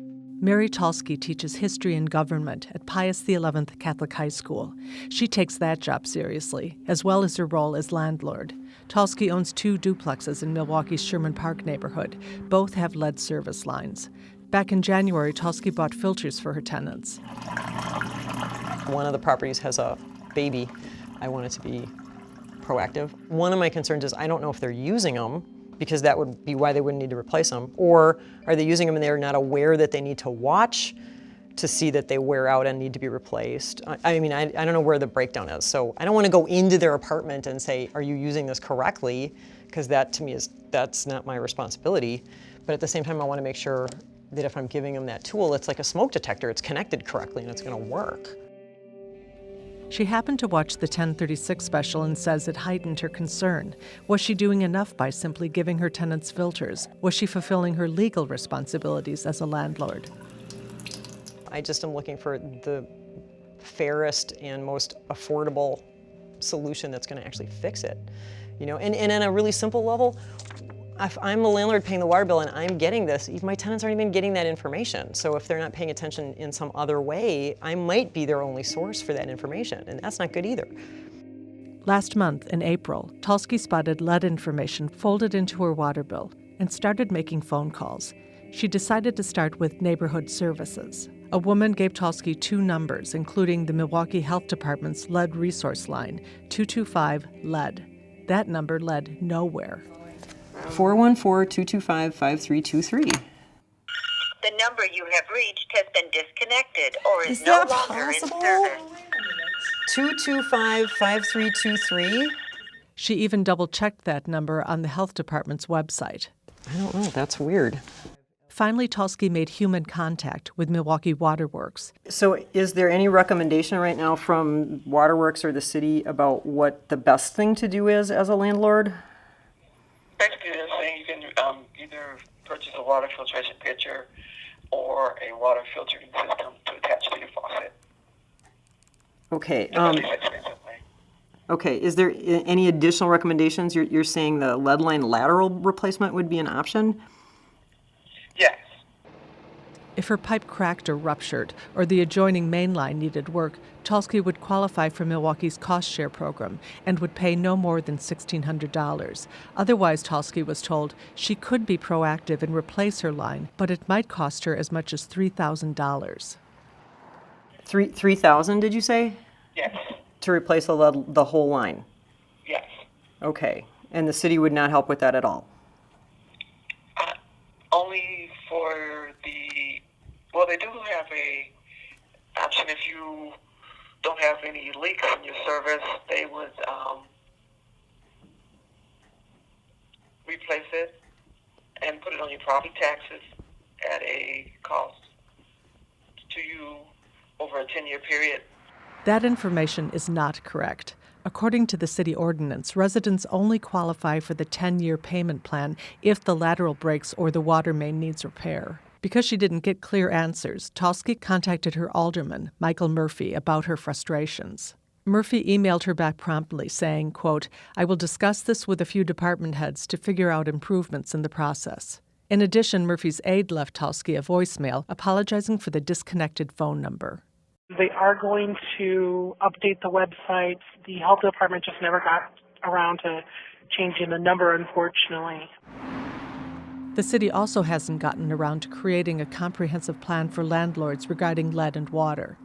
Mary Tulsky teaches history and government at Pius XI Catholic High School. She takes that job seriously, as well as her role as landlord. Tulsky owns 2 duplexes in Milwaukee's Sherman Park neighborhood. Both have lead service lines. Back in January, Tulsky bought filters for her tenants. One of the properties has a baby. I want it to be proactive. One of my concerns is I don't know if they're using them, because that would be why they wouldn't need to replace them. Or are they using them and they're not aware that they need to watch to see that they wear out and need to be replaced? I don't know where the breakdown is. So I don't want to go into their apartment and say, are you using this correctly? Because that to me that's not my responsibility. But at the same time, I want to make sure that if I'm giving them that tool, it's like a smoke detector, it's connected correctly and it's going to work. She happened to watch the 1036 special and says it heightened her concern. Was she doing enough by simply giving her tenants filters? Was she fulfilling her legal responsibilities as a landlord? I just am looking for the fairest and most affordable solution that's going to actually fix it. And on a really simple level, if I'm a landlord paying the water bill and I'm getting this, my tenants aren't even getting that information. So if they're not paying attention in some other way, I might be their only source for that information, and that's not good either. Last month, in April, Tulsky spotted lead information folded into her water bill and started making phone calls. She decided to start with neighborhood services. A woman gave Tulsky 2 numbers, including the Milwaukee Health Department's lead resource line, 225-LEAD. That number led nowhere. 414-225-5323. The number you have reached has been disconnected or is no longer in service. 225-5323? She even double-checked that number on the health department's website. I don't know, that's weird. Finally, Tulsky made human contact with Milwaukee Waterworks. So is there any recommendation right now from Waterworks or the city about what the best thing to do is as a landlord? Basically, they're saying you can either purchase a water filtration pitcher or a water filtering system to attach to your faucet. Okay. Expensively. Okay. Is there any additional recommendations? You're saying the lead line lateral replacement would be an option? Yes. If her pipe cracked or ruptured, or the adjoining main line needed work, Tulsky would qualify for Milwaukee's cost share program and would pay no more than $1,600. Otherwise, Tulsky was told she could be proactive and replace her line, but it might cost her as much as $3,000. $3,000, did you say? Yes. To replace the whole line? Yes. Okay. And the city would not help with that at all? Only for they do have a option if you don't have any leaks in your service, they would replace it and put it on your property taxes at a cost to you over a 10-year period. That information is not correct. According to the city ordinance, residents only qualify for the 10-year payment plan if the lateral breaks or the water main needs repair. Because she didn't get clear answers, Tulsky contacted her alderman, Michael Murphy, about her frustrations. Murphy emailed her back promptly saying, quote, "I will discuss this with a few department heads to figure out improvements in the process." In addition, Murphy's aide left Tulsky a voicemail apologizing for the disconnected phone number. They are going to update the website. The health department just never got around to changing the number, unfortunately. The city also hasn't gotten around to creating a comprehensive plan for landlords regarding lead and water.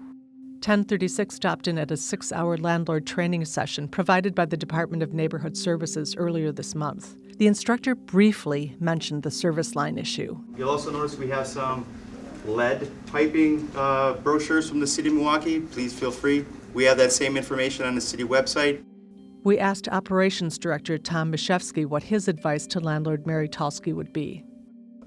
1036 stopped in at a 6-hour landlord training session provided by the Department of Neighborhood Services earlier this month. The instructor briefly mentioned the service line issue. You'll also notice we have some lead piping brochures from the city of Milwaukee. Please feel free. We have that same information on the city website. We asked Operations Director Tom Mishevsky what his advice to landlord Mary Tulsky would be.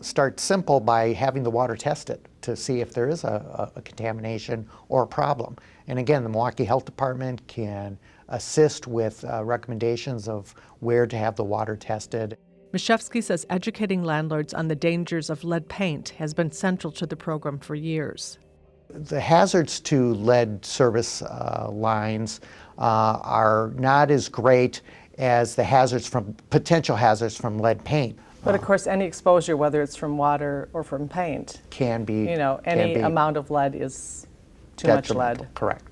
Start simple by having the water tested to see if there is a contamination or a problem. And again, the Milwaukee Health Department can assist with recommendations of where to have the water tested. Mishevsky says educating landlords on the dangers of lead paint has been central to the program for years. The hazards to lead service lines are not as great as the hazards potential hazards from lead paint. But of course, any exposure, whether it's from water or from paint, can be, any amount of lead is too much detrimental. lead. Correct.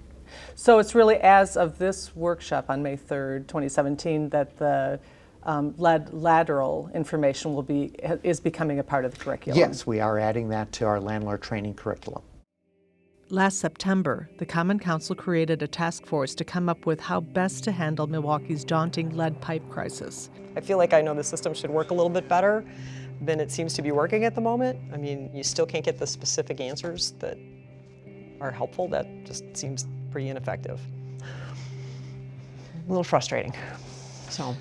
So it's really as of this workshop on May 3rd, 2017, that the lead lateral information is becoming a part of the curriculum. Yes, we are adding that to our landlord training curriculum. Last September, the Common Council created a task force to come up with how best to handle Milwaukee's daunting lead pipe crisis. I feel like I know the system should work a little bit better than it seems to be working at the moment. I mean, you still can't get the specific answers that are helpful. That just seems pretty ineffective. A little frustrating. So.